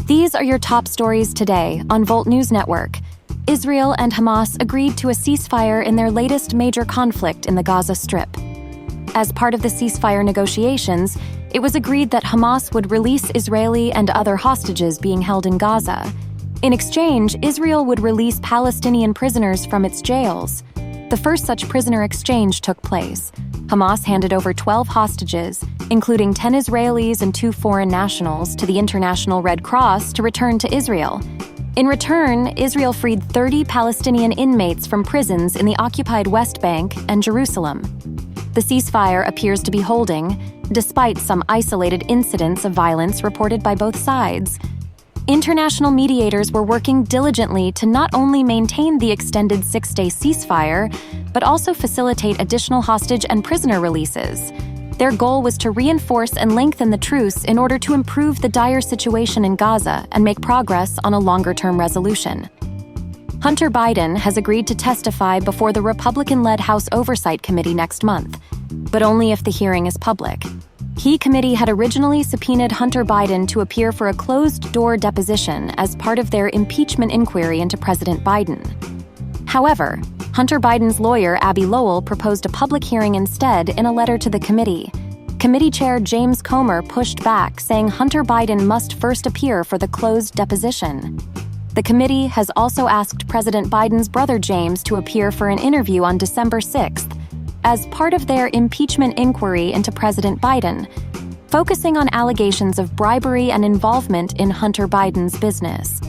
These are your top stories today on Volt News Network. Israel and Hamas agreed to a ceasefire in their latest major conflict in the Gaza Strip. As part of the ceasefire negotiations, it was agreed that Hamas would release Israeli and other hostages being held in Gaza. In exchange, Israel would release Palestinian prisoners from its jails. The first such prisoner exchange took place. Hamas handed over 12 hostages, including 10 Israelis and 2 foreign nationals, to the International Red Cross to return to Israel. In return, Israel freed 30 Palestinian inmates from prisons in the occupied West Bank and Jerusalem. The ceasefire appears to be holding, despite some isolated incidents of violence reported by both sides. International mediators were working diligently to not only maintain the extended 6-day ceasefire, but also facilitate additional hostage and prisoner releases. Their goal was to reinforce and lengthen the truce in order to improve the dire situation in Gaza and make progress on a longer-term resolution. Hunter Biden has agreed to testify before the Republican-led House Oversight Committee next month, but only if the hearing is public. The committee had originally subpoenaed Hunter Biden to appear for a closed-door deposition as part of their impeachment inquiry into President Biden. However, Hunter Biden's lawyer, Abby Lowell, proposed a public hearing instead in a letter to the committee. Committee Chair James Comer pushed back, saying Hunter Biden must first appear for the closed deposition. The committee has also asked President Biden's brother James to appear for an interview on December 6th, as part of their impeachment inquiry into President Biden, focusing on allegations of bribery and involvement in Hunter Biden's business.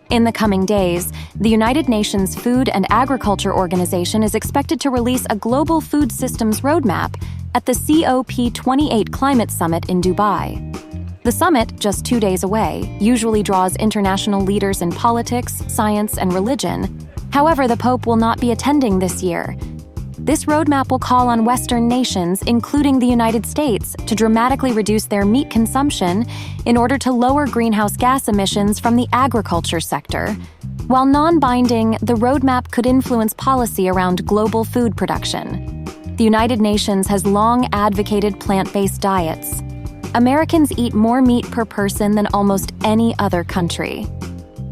In the coming days, the United Nations Food and Agriculture Organization is expected to release a global food systems roadmap at the COP-28 climate summit in Dubai. The summit, just 2 days away, usually draws international leaders in politics, science, and religion. However, the Pope will not be attending this year. This roadmap will call on Western nations, including the United States, to dramatically reduce their meat consumption in order to lower greenhouse gas emissions from the agriculture sector. While non-binding, the roadmap could influence policy around global food production. The United Nations has long advocated plant-based diets. Americans eat more meat per person than almost any other country.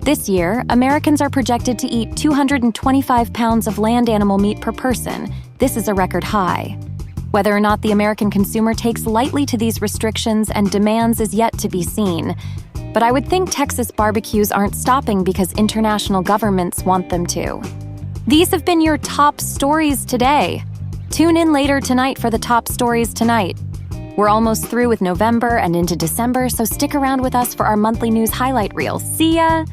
This year, Americans are projected to eat 225 pounds of land animal meat per person. This is a record high. Whether or not the American consumer takes lightly to these restrictions and demands is yet to be seen. But I would think Texas barbecues aren't stopping because international governments want them to. These have been your top stories today. Tune in later tonight for the top stories tonight. We're almost through with November and into December, so stick around with us for our monthly news highlight reel. See ya!